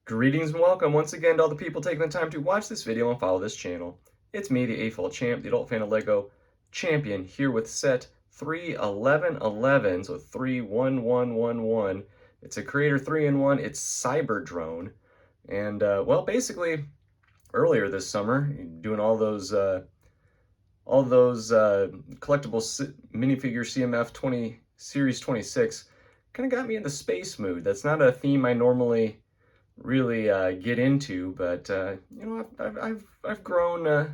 Greetings and welcome once again to all the people taking the time to watch this video and follow this channel. It's me, the AFOL champ, the adult fan of LEGO champion, here with set 31111, so 31111. It's a Creator 3-in-1, it's Cyber Drone. And, well, basically, earlier this summer, doing all those collectible minifigure CMF 20, Series 26, kind of got me in the space mood. That's not a theme I normally really get into, but you know, I've grown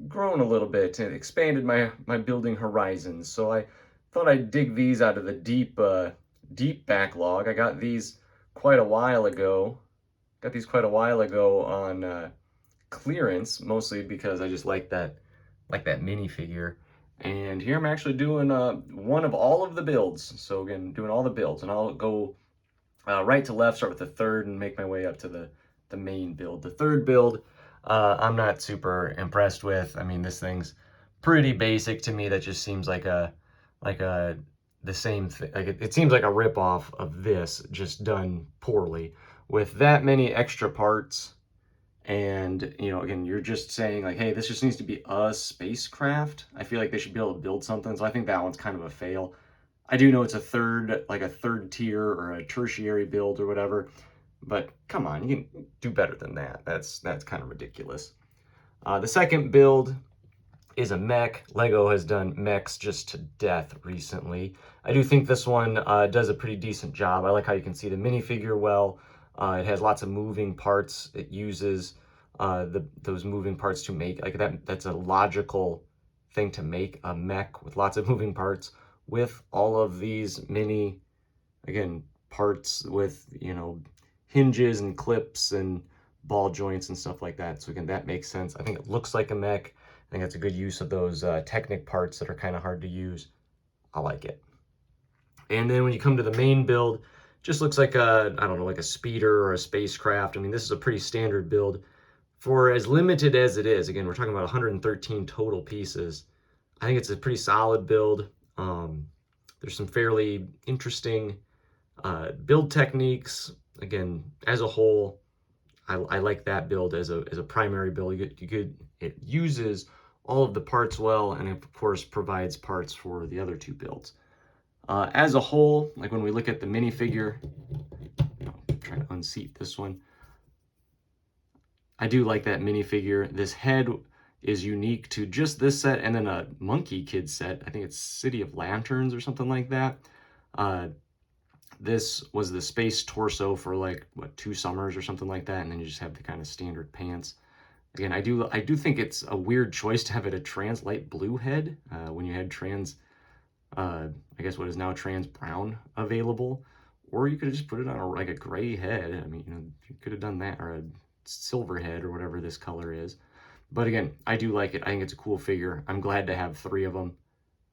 grown a little bit and expanded my building horizons. So I thought I'd dig these out of the deep backlog. I got these quite a while ago. Got these quite a while ago on clearance, mostly because I just like that minifigure. And here I'm actually doing one of all of the builds. So again, doing all the builds, and I'll go right to left, start with the third, and make my way up to the main build. The third build, I'm not super impressed with. I mean, this thing's pretty basic to me. That just seems like the same thing. Like it seems like a ripoff of this, just done poorly with that many extra parts. And you know, again, you're just saying like, hey, this just needs to be a spacecraft. I feel like they should be able to build something. So I think that one's kind of a fail. I do know it's a third tier or a tertiary build or whatever, but come on, you can do better than that. That's kind of ridiculous. The second build is a mech. LEGO has done mechs just to death recently. I do think this one does a pretty decent job. I like how you can see the minifigure well. It has lots of moving parts. It uses those moving parts to make, like that's a logical thing to make a mech with lots of moving parts, with all of these mini, again, parts with, you know, hinges and clips and ball joints and stuff like that. So again, that makes sense. I think it looks like a mech. I think that's a good use of those Technic parts that are kind of hard to use. I like it. And then when you come to the main build, just looks like a, I don't know, like a speeder or a spacecraft. I mean, this is a pretty standard build. For as limited as it is, again, we're talking about 113 total pieces. I think it's a pretty solid build. There's some fairly interesting build techniques. Again, as a whole, I like that build as a primary build. It uses all of the parts well, and of course provides parts for the other two builds. As a whole, like when we look at the minifigure, I'll try to unseat this one. I do like that minifigure. This head is unique to just this set and then a Monkey Kids set. I think it's City of Lanterns or something like that. This was the space torso for like, what, 2 summers or something like that, and then you just have the kind of standard pants. Again, I do think it's a weird choice to have it a trans light blue head when you had trans, I guess what is now trans brown available. Or you could have just put it on like a gray head. I mean, you know, you could have done that, or a silver head or whatever this color is. But again, I do like it. I think it's a cool figure. I'm glad to have 3 of them.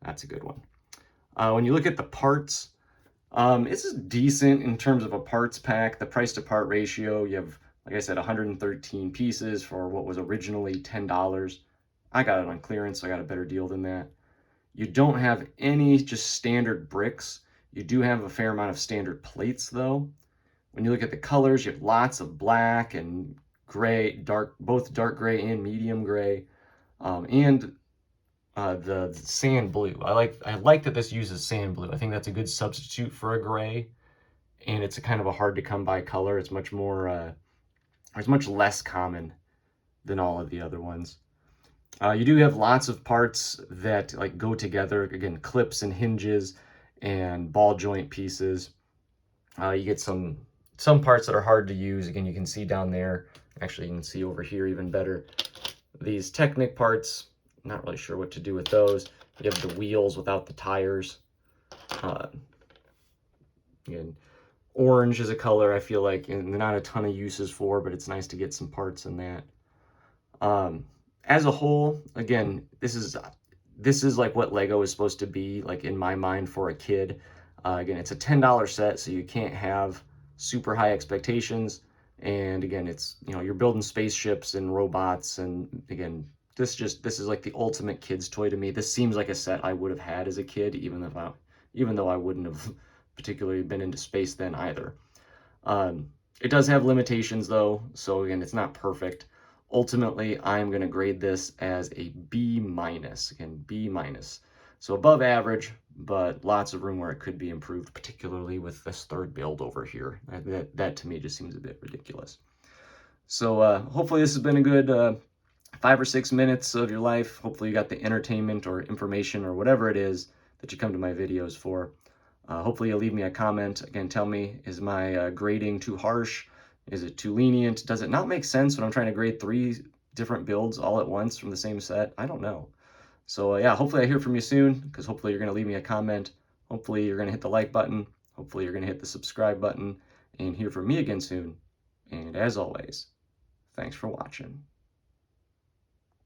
That's a good one. When you look at the parts, it's decent in terms of a parts pack. The price to part ratio, you have, like I said, 113 pieces for what was originally $10. I got it on clearance, so I got a better deal than that. You don't have any just standard bricks. You do have a fair amount of standard plates, though. When you look at the colors, you have lots of black and gray, both dark gray and medium gray, and the sand blue. I like that this uses sand blue. I think that's a good substitute for a gray, and it's a kind of a hard to come by color. It's much more, it's much less common than all of the other ones. You do have lots of parts that like go together. Again, clips and hinges and ball joint pieces. You get some parts that are hard to use. Again, you can see down there. Actually, you can see over here even better. These Technic parts, not really sure what to do with those. You have the wheels without the tires. Again, orange is a color I feel like not a ton of uses for, but it's nice to get some parts in that. As a whole, again, this is like what LEGO is supposed to be, like in my mind, for a kid. Again, it's a $10 set, so you can't have super high expectations. And again, it's, you know, you're building spaceships and robots, and again, this is like the ultimate kid's toy to me. This seems like a set I would have had as a kid, even though I wouldn't have particularly been into space then either. It does have limitations though, so again, it's not perfect. Ultimately, I'm going to grade this as a B minus. Again, B minus. So above average, but lots of room where it could be improved, particularly with this third build over here. That to me just seems a bit ridiculous. So hopefully this has been a good 5 or 6 minutes of your life. Hopefully you got the entertainment or information or whatever it is that you come to my videos for. Hopefully you'll leave me a comment. Again, tell me, is my grading too harsh? Is it too lenient? Does it not make sense when I'm trying to grade 3 different builds all at once from the same set? I don't know. So yeah, hopefully I hear from you soon, because hopefully you're going to leave me a comment. Hopefully you're going to hit the like button. Hopefully you're going to hit the subscribe button and hear from me again soon. And as always, thanks for watching.